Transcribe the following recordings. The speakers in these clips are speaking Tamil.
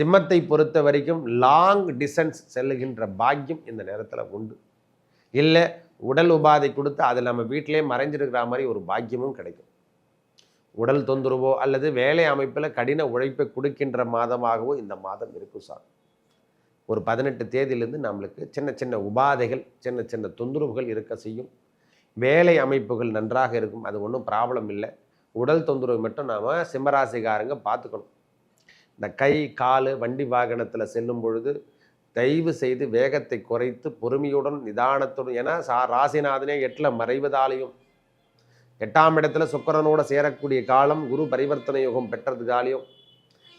சிம்மத்தை பொறுத்த வரைக்கும் லாங் டிஸ்டன்ஸ் செல்லுகின்ற பாக்கியம் இந்த நேரத்தில் உண்டு. இல்லை உடல் உபாதை கொடுத்து அதில் நம்ம வீட்டிலே மறைஞ்சிருக்கிற மாதிரி ஒரு பாக்கியமும் கிடைக்கும். உடல் தொந்தரவோ அல்லது வேலை அமைப்பில் கடின உழைப்பை கொடுக்கின்ற மாதமாகவோ இந்த மாதம் இருக்கும் சார். ஒரு 18 தேதியிலேருந்து நம்மளுக்கு சின்ன சின்ன உபாதைகள், சின்ன சின்ன தொந்தரவுகள் இருக்க செய்யும். வேலை அமைப்புகள் நன்றாக இருக்கும், அது ஒன்றும் ப்ராப்ளம் இல்லை. உடல் தொந்தரவு மட்டும் நாம் சிம்மராசிக்காரங்க பார்த்துக்கணும். இந்த கை கால் வண்டி வாகனத்தில் செல்லும் பொழுது தயவு செய்து வேகத்தை குறைத்து பொறுமையுடன் நிதானத்துடன், ஏன்னா ராசிநாதனே 8ல் மறைவதாலையும் 8ஆம் இடத்துல சுக்கிரனோட சேரக்கூடிய காலம், குரு பரிவர்த்தனை யோகம் பெற்றதுக்காலையும்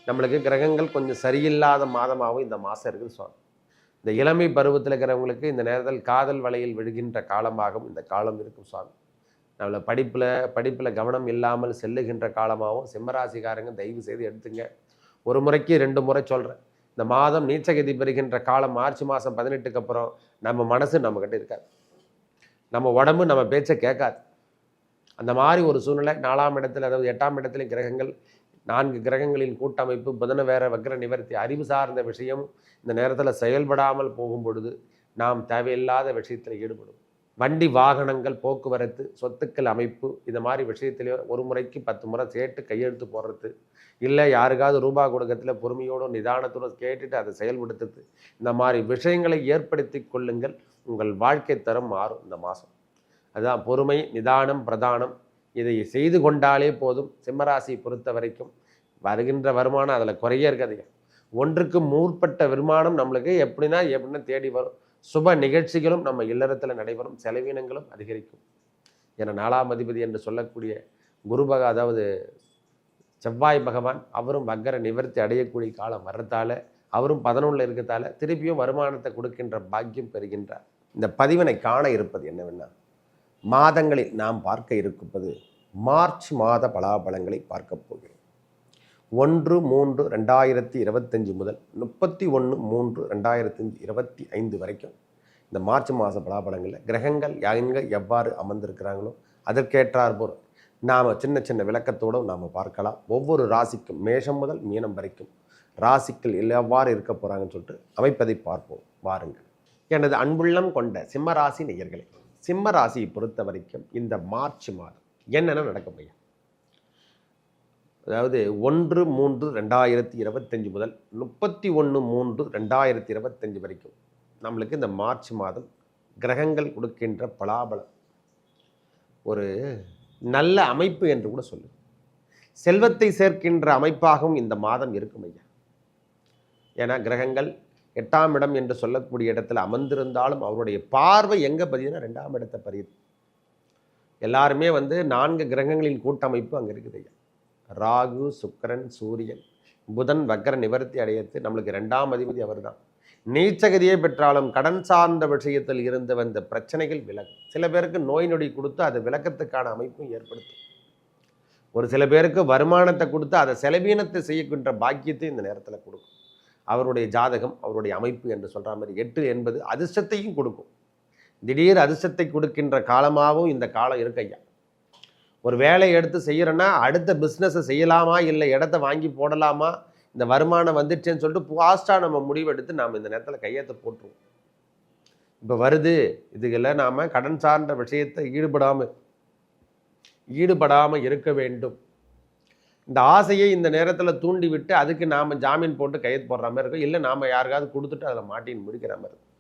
நம்மளுக்கு கிரகங்கள் கொஞ்சம் சரியில்லாத மாதமாகவும் இந்த மாதம் இருக்குது சுவாமி. இந்த இளமை பருவத்தில் இருக்கிறவங்களுக்கு இந்த நேரத்தில் காதல் வலையில் விழுகின்ற காலமாகவும் இந்த காலம் இருக்கும் சுவாமி. நம்மளை படிப்பில் கவனம் இல்லாமல் செல்லுகின்ற காலமாகவும் சிம்மராசிக்காரங்க தயவு செய்து எடுத்துங்க. ஒரு முறைக்கு 2 முறை சொல்கிறேன். இந்த மாதம் நீச்சகதி பெறுகின்ற காலம் மார்ச் மாதம் 18க்கு அப்புறம் நம்ம மனசு நம்மக்கிட்ட இருக்காது, நம்ம உடம்பு நம்ம பேச்சை கேட்காது. அந்த மாதிரி ஒரு சூழ்நிலை 4ஆம் இடத்துல, அதாவது 8ஆம் இடத்துல கிரகங்கள் 4 கிரகங்களின் கூட்டமைப்பு, புதன வேற வக்ர நிவர்த்தி, அறிவு சார்ந்த விஷயம் இந்த நேரத்தில் செயல்படாமல் போகும் பொழுது நாம் தேவையில்லாத விஷயத்தில் ஈடுபடும். வண்டி வாகனங்கள், போக்குவரத்து, சொத்துக்கள் அமைப்பு, இந்த மாதிரி விஷயத்திலே ஒரு முறைக்கு 10 முறை கேட்டு கையெழுத்து போடுறது, இல்லை யாருக்காவது ரூபா கொடுக்கறதுல பொறுமையோடும் நிதானத்தோடு கேட்டுட்டு அதை செயல்படுத்துறது, இந்த மாதிரி விஷயங்களை ஏற்படுத்தி கொள்ளுங்கள். உங்கள் வாழ்க்கை தரம் மாறும் இந்த மாதம். அதுதான் பொறுமை, நிதானம், பிரதானம். இதை செய்து கொண்டாலே போதும். சிம்மராசி பொறுத்த வரைக்கும் வருகின்ற வருமானம் அதில் குறைய இருக்காதுங்க. ஒன்றுக்கு மேற்பட்ட வருமானம் நம்மளுக்கு எப்படின்னா தேடி வரும். சுப நிகழ்ச்சிகளும் நம்ம இல்லறத்தில் நடைபெறும். செலவினங்களும் அதிகரிக்கும். என 4ஆம் அதிபதி என்று சொல்லக்கூடிய அதாவது செவ்வாய் பகவான், அவரும் வக்கர நிவர்த்தி அடையக்கூடிய காலம் வர்றதால, அவரும் 11ல் இருக்கிறதால திருப்பியும் வருமானத்தை கொடுக்கின்ற பாக்கியம் பெறுகின்றார். இந்த பதிவினை காண இருப்பது என்னவென்னா, மாதங்களில் நாம் பார்க்க இருப்பது மார்ச் மாத பலாபலங்களை பார்க்க போகிறோம். 1/3/2025 முதல் 31/3/2025 வரைக்கும் இந்த மார்ச் மாத பலாபலங்களில் கிரகங்கள் எவ்வாறு அமர்ந்திருக்கிறாங்களோ அதற்கேற்றார் போல் நாம் சின்ன சின்ன விளக்கத்தோடு நாம் பார்க்கலாம். ஒவ்வொரு ராசிக்கும் மேஷம் முதல் மீனம் வரைக்கும் ராசிகள் எவ்வாறு இருக்க போகிறாங்கன்னு சொல்லிட்டு அமைப்பதை பார்ப்போம் வாருங்கள். எனது அன்புள்ளம் கொண்ட சிம்மராசி நேயர்களே, சிம்ம ராசியை பொறுத்த வரைக்கும் இந்த மார்ச் மாதம் என்னென்ன நடக்க முடியும்? அதாவது 1/3/2025 முதல் 31/3/2025 வரைக்கும் நம்மளுக்கு இந்த மார்ச் மாதம் கிரகங்கள் கொடுக்கின்ற பலாபலம் ஒரு நல்ல அமைப்பு என்று கூட சொல்லு. செல்வத்தை சேர்க்கின்ற அமைப்பாகவும் இந்த மாதம் இருக்கும் ஐயா. ஏன்னா கிரகங்கள் 8ஆம் இடம் என்று சொல்லக்கூடிய இடத்துல அமர்ந்திருந்தாலும் அவருடைய பார்வை எங்கே பதியுதுன்னா 2ஆம் இடத்தை பதியுது. எல்லாருமே 4 கிரகங்களின் கூட்டமைப்பு அங்கே இருக்குது ஐயா. ராகு, சுக்கிரன், சூரியன், புதன் வக்கர நிவர்த்தி அடையத்து நம்மளுக்கு 2ஆம் அதிபதி அவர் தான். நீச்சகதியை பெற்றாலும் கடன் சார்ந்த விஷயத்தில் இருந்து வந்த பிரச்சனைகள் விலகும். சில பேருக்கு நோய் நொடி கொடுத்து அது விளக்கத்துக்கான அமைப்பும் ஏற்படுத்தும். ஒரு சில பேருக்கு வருமானத்தை கொடுத்து அதை செலவீனத்தை செய்யக்கின்ற பாக்கியத்தை இந்த நேரத்தில் கொடுக்கும். அவருடைய ஜாதகம், அவருடைய அமைப்பு என்று சொல்கிற மாதிரி 8 என்பது அதிர்ஷ்டத்தையும் கொடுக்கும். திடீர் அதிர்ஷ்டத்தை கொடுக்கின்ற காலமாகவும் இந்த காலம் இருக்கு ஐயா. ஒரு வேலையை எடுத்து செய்கிறோன்னா அடுத்த பிஸ்னஸை செய்யலாமா, இல்லை இடத்த வாங்கி போடலாமா, இந்த வருமானம் வந்துடுச்சேன்னு சொல்லிட்டு ஃபாஸ்ட்டாக நம்ம முடிவெடுத்து நாம் இந்த நேரத்தில் கையெழுத்து போட்டுருவோம். இப்போ வருது இதுக்கெல்லாம் நாம் கடன் சார்ந்த விஷயத்தை ஈடுபடாமல் இருக்க வேண்டும். இந்த ஆசையை இந்த நேரத்தில் தூண்டி விட்டு அதுக்கு நாம் ஜாமீன் போட்டு கையெழுத்து போடுற மாதிரி இருக்கும். இல்லை நாம் யாருக்காவது கொடுத்துட்டு அதில் மாட்டின்னு முடிக்கிற மாதிரி இருக்கும்.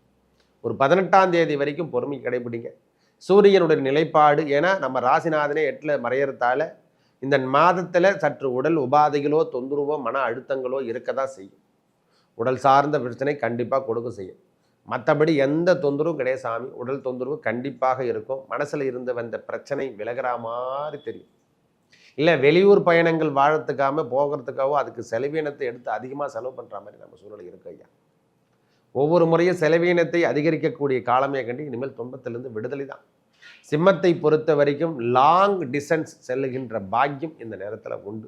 ஒரு 18ஆம் தேதி வரைக்கும் பொறுமை கடைபிடிங்க. சூரியனுடைய நிலைப்பாடு, ஏன்னா நம்ம ராசிநாதனே 8ல் மறையறதால இந்த மாதத்தில் சற்று உடல் உபாதைகளோ தொந்தரவோ மன அழுத்தங்களோ இருக்க தான் செய்யும். உடல் சார்ந்த பிரச்சனை கண்டிப்பாக கொடுக்க செய்யும். மற்றபடி எந்த தொந்தரவும் கிடையாது சாமி. உடல் தொந்தரவு கண்டிப்பாக இருக்கும். மனசில் இருந்து வந்த பிரச்சனை விலகிற மாதிரி தெரியும். இல்லை வெளியூர் பயணங்கள் போகிறதுக்காகவோ அதுக்கு செலவீனத்தை எடுத்து அதிகமாக செலவு பண்ணுற மாதிரி நம்ம சூழல் இருக்கு ஐயா. ஒவ்வொரு முறையும் செலவீனத்தை அதிகரிக்கக்கூடிய காலமே கண்டு இனிமேல் துன்பத்திலிருந்து விடுதலை தான். சிம்மத்தை பொறுத்த வரைக்கும் லாங் டிஸ்டன்ஸ் செல்லுகின்ற பாக்கியம் இந்த நேரத்தில் உண்டு.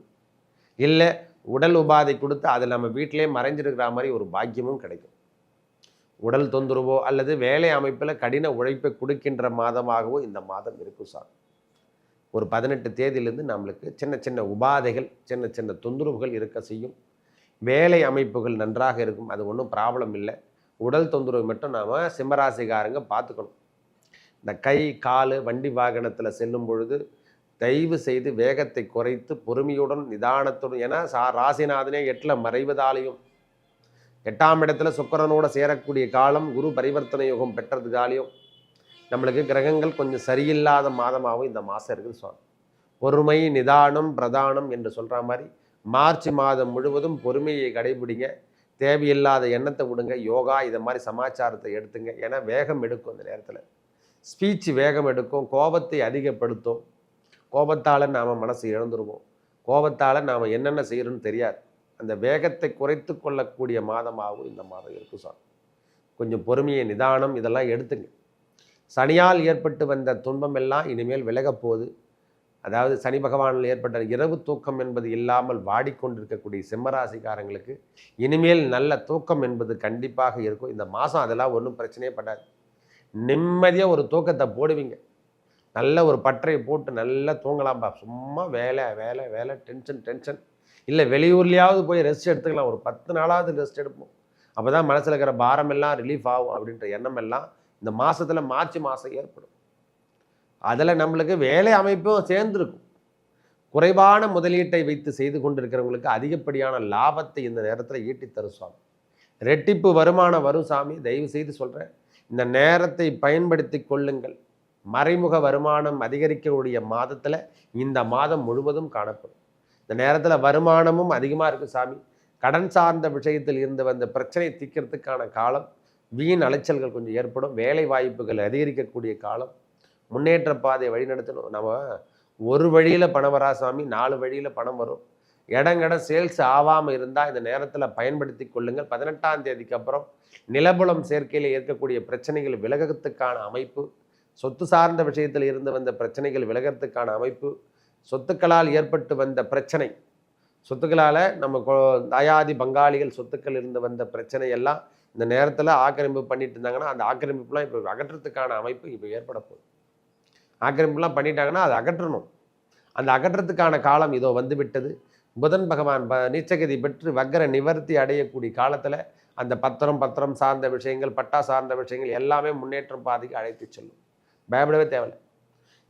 இல்லை உடல் உபாதை கொடுத்து அதில் நம்ம வீட்டிலே மறைஞ்சிருக்கிற மாதிரி ஒரு பாக்கியமும் கிடைக்கும். உடல் தொந்தரவோ அல்லது வேலை அமைப்பில் கடின உழைப்பை கொடுக்கின்ற மாதமாகவோ இந்த மாதம் இருக்கும் சார். ஒரு 18 தேதியிலேருந்து நம்மளுக்கு சின்ன சின்ன உபாதைகள், சின்ன சின்ன தொந்தரவுகள் இருக்க செய்யும். வேலை அமைப்புகள் நன்றாக இருக்கும், அது ஒன்றும் ப்ராப்ளம் இல்லை. உடல் தொந்தரவு மட்டும் நாம் சிம்மராசிக்காரங்க பார்த்துக்கணும். இந்த கை கால் வண்டி வாகனத்தில் செல்லும் பொழுது தயவு செய்து வேகத்தை குறைத்து பொறுமையுடன் நிதானத்துடன், ஏன்னா ராசிநாதனே 8ல் மறைவதாலையும் 8ஆம் இடத்துல சுக்கிரனோட சேரக்கூடிய காலம், குரு பரிவர்த்தனை யோகம் பெற்றதுக்காலையும் நம்மளுக்கு கிரகங்கள் கொஞ்சம் சரியில்லாத மாதமாகவும் இந்த மாதம் இருக்குது சுவாமி. பொறுமை நிதானம் பிரதானம் என்று சொல்கிற மாதிரி மார்ச் மாதம் முழுவதும் பொறுமையை கடைபிடிங்க. தேவையில்லாத எண்ணத்தை விடுங்க. யோகா இதை மாதிரி சமாச்சாரத்தை எடுத்துங்க. ஏன்னா வேகம் எடுக்கும். அந்த நேரத்தில் ஸ்பீச் வேகம் எடுக்கும், கோபத்தை அதிகப்படுத்தும். கோபத்தால் நாம் மனசு இழந்துருவோம். கோபத்தால் நாம் என்னென்ன செய்யணும்னு தெரியாது. அந்த வேகத்தை குறைத்து கொள்ளக்கூடிய மாதமாகவும் இந்த மாதம் இருக்கும் சார். கொஞ்சம் பொறுமையை நிதானம் இதெல்லாம் எடுத்துங்க. சனியால் ஏற்பட்டு வந்த துன்பம் எல்லாம் இனிமேல் விலகப் போகுது. அதாவது சனி பகவானில் ஏற்பட்ட இரவு தூக்கம் என்பது இல்லாமல் வாடிக்கொண்டிருக்கக்கூடிய சிம்மராசிக்காரங்களுக்கு இனிமேல் நல்ல தூக்கம் என்பது கண்டிப்பாக இருக்கும். இந்த மாதம் அதெல்லாம் ஒன்றும் பிரச்சனையே படாது. நிம்மதியாக ஒரு தூக்கத்தை போடுவீங்க. நல்ல ஒரு பற்றையை போட்டு நல்லா தூங்கலாம்பா. சும்மா வேலை வேலை வேலை, டென்ஷன் டென்ஷன். இல்லை வெளியூர்லேயாவது போய் ரெஸ்ட் எடுத்துக்கலாம். ஒரு 10 நாளாவது ரெஸ்ட் எடுப்போம். அப்போ தான் மனசில் இருக்கிற பாரம் எல்லாம் ரிலீஃப் ஆகும் அப்படின்ற எண்ணம் எல்லாம் இந்த மாதத்தில் மார்ச் மாதம் ஏற்படும். அதில் நம்மளுக்கு வேலை அமைப்பும் சேர்ந்துருக்கும். குறைவான முதலீட்டை வைத்து செய்து கொண்டிருக்கிறவங்களுக்கு அதிகப்படியான லாபத்தை இந்த நேரத்தில் ஈட்டி தரும் சுவாமி. ரெட்டிப்பு வருமானம் வரும் சாமி. தயவு செய்து சொல்கிறேன், இந்த நேரத்தை பயன்படுத்தி கொள்ளுங்கள். மறைமுக வருமானம் அதிகரிக்கக்கூடிய மாதத்தில் இந்த மாதம் முழுவதும் காணப்படும். இந்த நேரத்தில் வருமானமும் அதிகமாக இருக்குது சாமி. கடன் சார்ந்த விஷயத்தில் இருந்து வந்த பிரச்சனை தீர்க்கிறதுக்கான காலம். வீண் அலைச்சல்கள் கொஞ்சம் ஏற்படும். வேலை வாய்ப்புகள் அதிகரிக்கக்கூடிய காலம். முன்னேற்ற பாதையை வழிநடத்தணும். நம்ம ஒரு வழியில் பணம் வரா சாமி, 4 வழியில் பணம் வரும். இடங்கட சேல்ஸ் ஆகாமல் இருந்தால் இந்த நேரத்தில் பயன்படுத்தி கொள்ளுங்கள். 18ஆம் தேதிக்கு அப்புறம் நிலபுலம் சேர்க்கையில் இருக்கக்கூடிய பிரச்சனைகள் விலகத்துக்கான அமைப்பு. சொத்து சார்ந்த விஷயத்தில் இருந்து வந்த பிரச்சனைகள் விலகிறதுக்கான அமைப்பு. சொத்துக்களால் ஏற்பட்டு வந்த பிரச்சனை, சொத்துக்களால் நம்ம தாயாதி பங்காளிகள் சொத்துக்கள் இருந்து வந்த பிரச்சனை எல்லாம் இந்த நேரத்தில் ஆக்கிரமிப்பு பண்ணிட்டு இருந்தாங்கன்னா அந்த ஆக்கிரமிப்புலாம் இப்போ அகற்றத்துக்கான அமைப்பு இப்போ ஏற்பட போகுது. ஆக்கிரமிப்புலாம் பண்ணிட்டாங்கன்னா அதை அகற்றணும். அந்த அகற்றத்துக்கான காலம் இதோ வந்து விட்டது. புதன் பகவான் நீச்சகதி பெற்று வக்கர நிவர்த்தி அடையக்கூடிய காலத்தில் அந்த பத்திரம் சார்ந்த விஷயங்கள், பட்டா சார்ந்த விஷயங்கள் எல்லாமே முன்னேற்றம் பாதைக்கு அழைத்து செல்லும். பயப்படவே தேவையில்லை.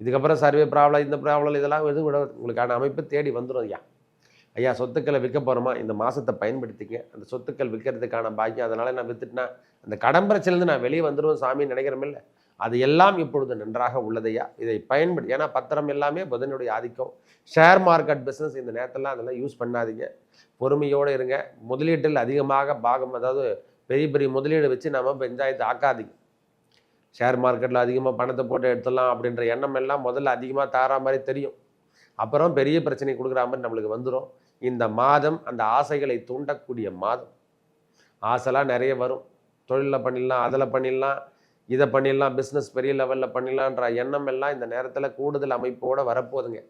இதுக்கப்புறம் சர்வே ப்ராப்ளம், இந்த ப்ராப்ளம் இதெல்லாம் எதுவும் விட உங்களுக்கான அமைப்பு தேடி வந்துடும். ஐயா சொத்துக்களை விற்க போகிறோமா, இந்த மாதத்தை பயன்படுத்திக்க. அந்த சொத்துக்கள் விற்கிறதுக்கான பாக்கியம். அதனால் நான் விற்றுட்டுனா அந்த கடன் பிரச்சனைலேருந்து நான் வெளியே வந்துடுவேன் சாமின்னு நினைக்கிறமில்ல, அது எல்லாம் இப்பொழுது நன்றாக உள்ளதையா. இதை பயன்படுத்தி, ஏன்னா பத்திரம் எல்லாமே புதனுடைய ஆதிக்கம். ஷேர் மார்க்கெட் பிஸ்னஸ் இந்த நேரத்திலாம் அதெல்லாம் யூஸ் பண்ணாதீங்க. பொறுமையோடு இருங்க. முதலீட்டில் அதிகமாக பாகம், அதாவது பெரிய பெரிய முதலீடு வச்சு நம்ம பஞ்சாயத்து ஆக்காதீங்க. ஷேர் மார்க்கெட்டில் அதிகமாக பணத்தை போட்டு எடுத்துடலாம் அப்படின்ற எண்ணம் எல்லாம் முதல்ல அதிகமாக தாரா மாதிரி தெரியும். அப்புறம் பெரிய பிரச்சனை கொடுக்குற மாதிரி நம்மளுக்கு வந்துடும். இந்த மாதம் அந்த ஆசைகளை தூண்டக்கூடிய மாதம். ஆசைலாம் நிறைய வரும். தொழிலில் பண்ணிடலாம், அதில் பண்ணிடலாம், இதை பண்ணிடலாம், பிஸ்னஸ் பெரிய லெவலில் பண்ணிடலான்ற எண்ணம் எல்லாம் இந்த நேரத்தில் கூடுதல் அமைப்போடு வரப்போகுதுங்க.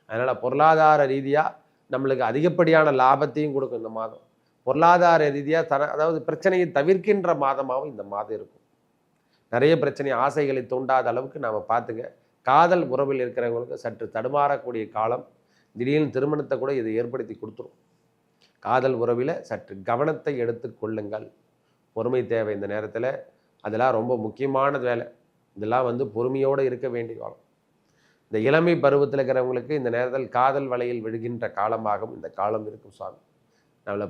அதனால் பொருளாதார ரீதியாக நம்மளுக்கு அதிகப்படியான லாபத்தையும் கொடுக்கும் இந்த மாதம். பொருளாதார ரீதியாக அதாவது பிரச்சனையை தவிர்க்கின்ற மாதமாகவும் இந்த மாதம் இருக்கும். நிறைய பிரச்சனை ஆசைகளை தூண்டாத அளவுக்கு நாம் பார்த்துங்க. காதல் உறவில் இருக்கிறவங்களுக்கு சற்று தடுமாறக்கூடிய காலம். திடீர்னு திருமணத்தை கூட இதை ஏற்படுத்தி கொடுத்துரும். காதல் உறவில் சற்று கவனத்தை எடுத்து கொள்ளுங்கள். பொறுமை தேவை இந்த நேரத்தில். அதெல்லாம் ரொம்ப முக்கியமான வேலை. இதெல்லாம் பொறுமையோடு இருக்க வேண்டிய காலம். இந்த இளமை பருவத்தில் இருக்கிறவங்களுக்கு இந்த நேரத்தில் காதல் வலையில் விழுகின்ற காலமாகவும் இந்த காலம் இருக்கும் சுவாமி. நம்மளை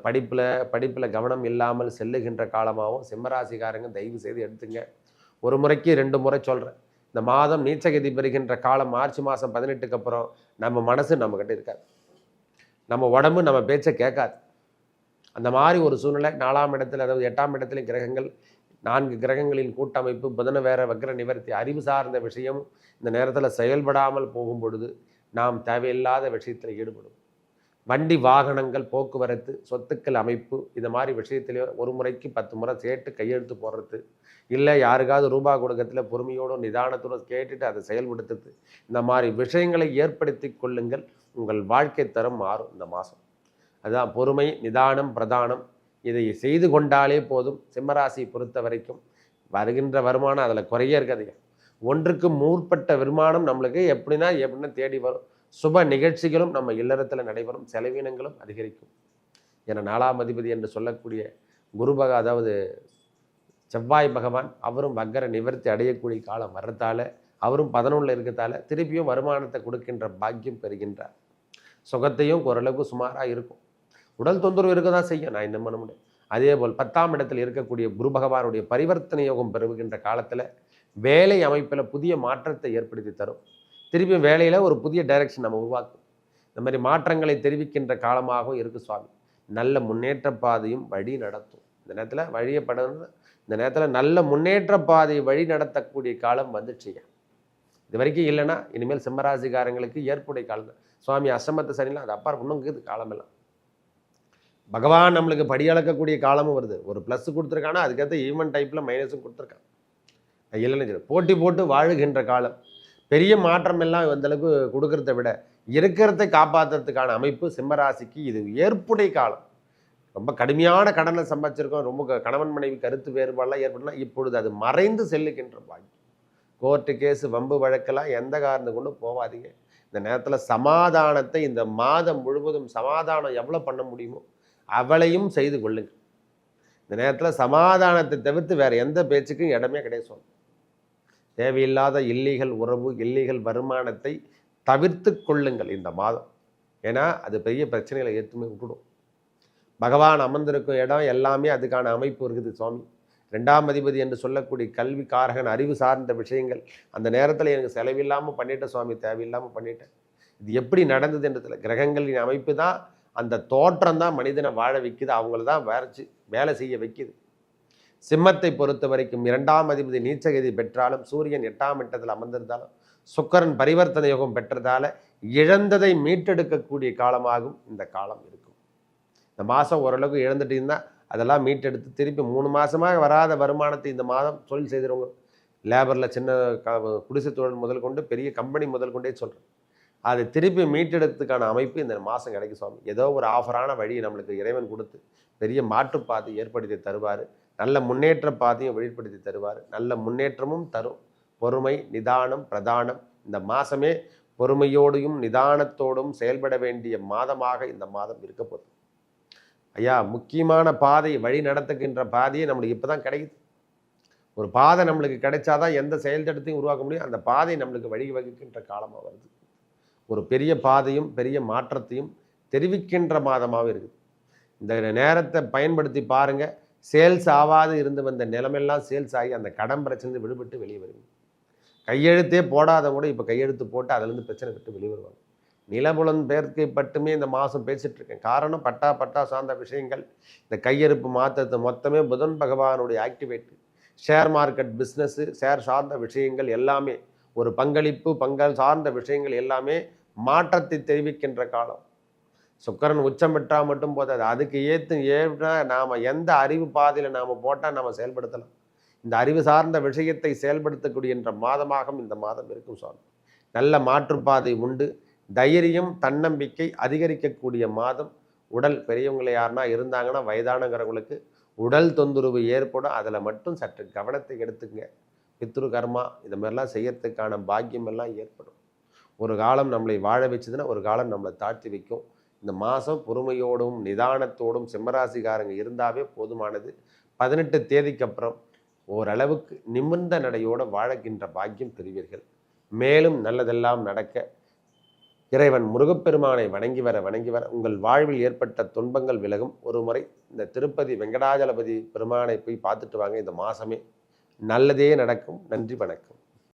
படிப்பில் கவனம் இல்லாமல் செல்லுகின்ற காலமாகவும் சிம்மராசிக்காரங்க தயவு செய்து எடுத்துங்க. ஒரு முறைக்கு 2 முறை சொல்கிறேன். இந்த மாதம் நீச்சகதி பெறுகின்ற காலம் மார்ச் மாதம் 18க்கு அப்புறம் நம்ம மனசு நம்மக்கிட்ட இருக்காது. நம்ம உடம்பு நம்ம பேச்சை கேட்காது. அந்த மாதிரி ஒரு சூழ்நிலை 4ஆம் இடத்துல, அதாவது 8ஆம் இடத்துல கிரகங்கள், 4 கிரகங்களின் கூட்டமைப்பு, புதன வேற வக்ர நிவர்த்தி, அறிவு சார்ந்த விஷயம் இந்த நேரத்தில் செயல்படாமல் போகும் பொழுது நாம் தேவையில்லாத விஷயத்தில் ஈடுபடும். வண்டி வாகனங்கள், போக்குவரத்து, சொத்துக்கள் அமைப்பு, இந்த மாதிரி விஷயத்திலே ஒரு முறைக்கு 10 முறை கேட்டு கையெழுத்து போடுறது, இல்லை யாருக்காவது ரூபா கொடுக்கறதுல பொறுமையோடு நிதானத்தோடு கேட்டுட்டு அதை செயல்படுத்துறது, இந்த மாதிரி விஷயங்களை ஏற்படுத்தி கொள்ளுங்கள். உங்கள் வாழ்க்கை தரம் மாறும் இந்த மாதம். அதுதான் பொறுமை நிதானம் பிரதானம். இதை செய்து கொண்டாலே போதும். சிம்மராசி பொறுத்த வரைக்கும் வருகின்ற வருமானம் அதில் குறைய இருக்காதுங்க. ஒன்றுக்கு மேற்பட்ட வருமானம் நம்மளுக்கு எப்படின்னா தேடி வரும். சுப நிகழ்ச்சிகளும் நம்ம இல்லறத்தில் நடைபெறும். செலவினங்களும் அதிகரிக்கும். ஏன்னா 4ஆம் அதிபதி என்று சொல்லக்கூடிய அதாவது செவ்வாய் பகவான் அவரும் வக்கர நிவர்த்தி அடையக்கூடிய காலம் வர்றதால, அவரும் 11ல் இருக்கிறதால திருப்பியும் வருமானத்தை கொடுக்கின்ற பாக்கியம் பெறுகின்றார். சுகத்தையும் ஓரளவுக்கு சுமாராக இருக்கும். உடல் தொந்தரவு இருக்க தான் செய்யும், நான் என்ன பண்ண முடியும். அதே போல் 10ஆம் இடத்தில் இருக்கக்கூடிய குரு பகவானுடைய பரிவர்த்தனை யோகம் பெறுகின்ற காலத்தில் வேலை அமைப்பில் புதிய மாற்றத்தை ஏற்படுத்தி தரும். திருப்பியும் வேலையில் ஒரு புதிய டைரக்ஷன் நம்ம உருவாக்கும். இந்த மாதிரி மாற்றங்களை தெரிவிக்கின்ற காலமாகவும் இருக்குது சுவாமி. நல்ல முன்னேற்ற பாதையும் வழி நடத்தும். இந்த நேரத்தில் வழியப்படணும். இந்த நேரத்தில் நல்ல முன்னேற்ற பாதையை வழி நடத்தக்கூடிய காலம் வந்துச்சுங்க. இது வரைக்கும் இல்லைன்னா இனிமேல் சிம்மராசிக்காரங்களுக்கு ஏற்புடைய காலம் தான். சுவாமி அஷ்டமத்து சரியில்லை, அது அப்பாற்ப இன்னும் இருக்குது காலமெல்லாம். பகவான் நம்மளுக்கு படியளக்கக்கூடிய காலமும் வருது. ஒரு ப்ளஸ் கொடுத்துருக்கானா அதுக்கேற்ற ஈவன் டைப்பில் மைனஸும் கொடுத்துருக்கான். இல்லைன்னு போட்டி போட்டு வாழுகின்ற காலம். பெரிய மாற்றம் எல்லாம் அந்தளவுக்கு கொடுக்கறத விட இருக்கிறதை காப்பாற்றுறதுக்கான அமைப்பு சிம்மராசிக்கு இது ஏற்புடைய காலம். ரொம்ப கடுமையான கடனை சம்பாதிச்சிருக்கோம், ரொம்ப கணவன் மனைவி கருத்து வேறுபாடெல்லாம் ஏற்படலாம். இப்பொழுது அது மறைந்து செல்லுகின்ற பாக்கியம். கோர்ட்டு கேஸு வம்பு வழக்கெல்லாம் எந்த காரணம் கொண்டு போகாதீங்க. இந்த நேரத்தில் சமாதானத்தை இந்த மாதம் முழுவதும் சமாதானம் எவ்வளோ பண்ண முடியுமோ அவளையும் செய்து கொள்ளுங்கள். இந்த நேரத்தில் சமாதானத்தை தவிர்த்து வேறு எந்த பேச்சுக்கும் இடமே கிடையாது. சொல்லும் தேவையில்லாத இல்லீகல் உறவு, இல்லீகல் வருமானத்தை தவிர்த்து கொள்ளுங்கள் இந்த மாதம். ஏன்னா அது பெரிய பிரச்சனைகளை ஏற்றுமே விட்டுடும். பகவான் அமர்ந்திருக்கும் இடம் எல்லாமே அதுக்கான அமைப்பு இருக்குது சுவாமி. 2ஆம் அதிபதி என்று சொல்லக்கூடிய கல்வி காரகன், அறிவு சார்ந்த விஷயங்கள் அந்த நேரத்தில் எனக்கு செலவில்லாமல் பண்ணிட்டேன் சுவாமி, தேவையில்லாமல் பண்ணிட்டேன். இது எப்படி நடந்தது என்றதில்லை. கிரகங்களின் அமைப்பு தான், அந்த தோற்றம் தான் மனிதனை வாழ வைக்குது, அவங்கள தான் வேலை செய்ய வைக்குது. சிம்மத்தை பொறுத்த வரைக்கும் 2ஆம் அதிபதி நீச்சகதி பெற்றாலும், சூரியன் 8ஆம் இடத்தில் அமர்ந்திருந்தாலும், சுக்கிரன் பரிவர்த்தனை யோகம் பெற்றதால இழந்ததை மீட்டெடுக்கக்கூடிய காலமாகும் இந்த காலம் இருக்கும். இந்த மாதம் ஓரளவுக்கு இழந்துட்டீங்கன்னா அதெல்லாம் மீட்டெடுத்து திருப்பி 3 மாதமாக வராத வருமானத்தை இந்த மாதம் தொழில் செய்கிறவங்க, லேபரில் சின்ன குடிசை தொழில் முதல் கொண்டு பெரிய கம்பெனி முதல் கொண்டே சொல்கிறேன், அதை திருப்பி மீட்டெடுத்துக்கான அமைப்பு இந்த மாதம் கிடைக்கும் சுவாமி. ஏதோ ஒரு ஆஃபரான வழியை நம்மளுக்கு இறைவன் கொடுத்து பெரிய மாற்றுப்பாதை ஏற்படுத்தி தருவார். நல்ல முன்னேற்ற பாதையும் வெளிப்படுத்தி தருவார். நல்ல முன்னேற்றமும் தரும். பொறுமை, நிதானம் பிரதானம். இந்த மாதமே பொறுமையோடும் நிதானத்தோடும் செயல்பட வேண்டிய மாதமாக இந்த மாதம் இருக்க போகுது. ஐயா, முக்கியமான பாதை வழி நடத்துகின்ற பாதையை நம்மளுக்கு இப்போ தான் கிடைக்குது. ஒரு பாதை நம்மளுக்கு கிடைச்சாதான் எந்த செயல் திட்டத்தையும் உருவாக்க முடியும். அந்த பாதை நம்மளுக்கு வழி வகுக்கின்ற காலமாக வருது. ஒரு பெரிய பாதையும் பெரிய மாற்றத்தையும் தெரிவிக்கின்ற மாதமாக இருக்குது. இந்த நேரத்தை பயன்படுத்தி பாருங்கள். சேல்ஸ் ஆகாது இருந்து வந்த நிலமெல்லாம் சேல்ஸ் ஆகி அந்த கடன் பிரச்சனை விடுபட்டு வெளியே வருவீங்க. கையெழுத்தே போடாத கூட இப்போ கையெழுத்து போட்டு அதிலேருந்து பிரச்சனை விட்டு வெளியே வருவாங்க. நிலபுலன் பேருக்கு மட்டுமே இந்த மாதம் பேசிகிட்ருக்கேன். காரணம் பட்டா சார்ந்த விஷயங்கள், இந்த கையெழுப்பு மாற்றத்தை மொத்தமே புதன் பகவானுடைய ஆக்டிவேட்டு. ஷேர் மார்க்கெட் பிஸ்னஸ்ஸு, ஷேர் சார்ந்த விஷயங்கள் எல்லாமே, ஒரு பங்கள் சார்ந்த விஷயங்கள் எல்லாமே மாற்றத்தை தெரிவிக்கின்ற காலம். சுக்கிரன் உச்சம் பெற்றால் மட்டும் போதாது, அதுக்கு ஏற்ற நாம் எந்த அறிவு பாதையில் நாம் போட்டால் நாம் செயல்படுத்தலாம். இந்த அறிவு சார்ந்த விஷயத்தை செயல்படுத்தக்கூடிய மாதமாக இந்த மாதம் இருக்கும் சுவாமி. நல்ல மாற்றுப்பாதை உண்டு. தைரியம், தன்னம்பிக்கை அதிகரிக்கக்கூடிய மாதம். உடல் பெரியவங்களை யாருன்னா இருந்தாங்கன்னா வயதானங்கிறவங்களுக்கு உடல் தொந்தரவு ஏற்படும். அதில் மட்டும் சற்று கவனத்தை எடுத்துங்க. பித்ரு கர்மா இது மாதிரிலாம் செய்யறதுக்கான பாக்கியம் எல்லாம் ஏற்படும். ஒரு காலம் நம்மளை வாழ வச்சதுன்னா ஒரு காலம் நம்மளை தாழ்த்தி வைக்கும். இந்த மாதம் பொறுமையோடும் நிதானத்தோடும் சிம்மராசிக்காரங்க இருந்தாவே போதுமானது. 18 தேதிக்கு அப்புறம் ஓரளவுக்கு நிமிர்ந்த நடையோடு வாழகின்ற பாக்கியம் பெறுவீர்கள். மேலும் நல்லதெல்லாம் நடக்க இறைவன் முருகப்பெருமானை வணங்கி வர உங்கள் வாழ்வில் ஏற்பட்ட துன்பங்கள் விலகும். ஒரு முறை இந்த திருப்பதி வெங்கடாஜலபதி பெருமானை போய் பார்த்துட்டு வாங்க. இந்த மாதமே நல்லதே நடக்கும். நன்றி, வணக்கம்.